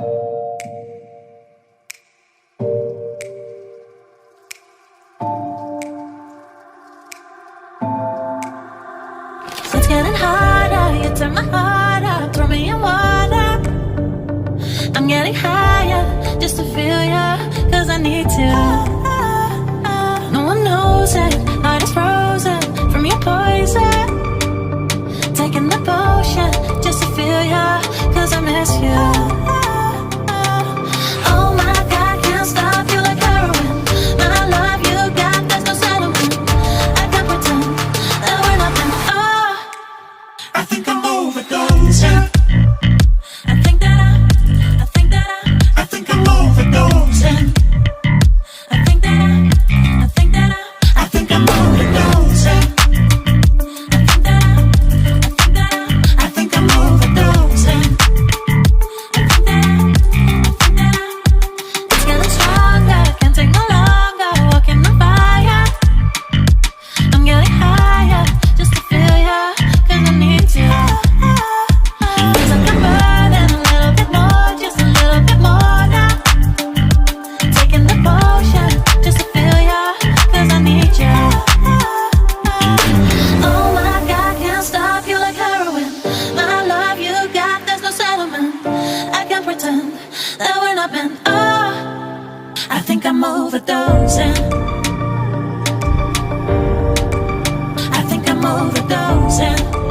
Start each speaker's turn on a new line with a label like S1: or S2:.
S1: It's getting harder, you turn my heart up, throw me in water. I'm getting higher, just to feel ya, cause I need to. No one knows it, heart is frozen from your poison. Taking the potion, just to feel ya, cause I miss you. Oh my God, can't stop you like heroin. My love you got, there's no settlement. I can't pretend that we're nothing. Oh,
S2: I think I'm overdosing.
S1: I think that
S2: I think I'm overdosing.
S1: I think that
S2: I think I'm overdosing. I think I'm overdosing.
S1: it's getting stronger, can't take no longer, walking on fire. I'm getting higher, just to feel ya, cause I need to. Feels like I'm burning a little bit more, just a little bit more now. Taking the potion, just to feel ya, cause I need you. Oh my God, can't stop you like heroin. My love you got, there's no settlement. I can't pretend that we're not meant. Oh, I think I'm overdosing. I think I'm overdosing.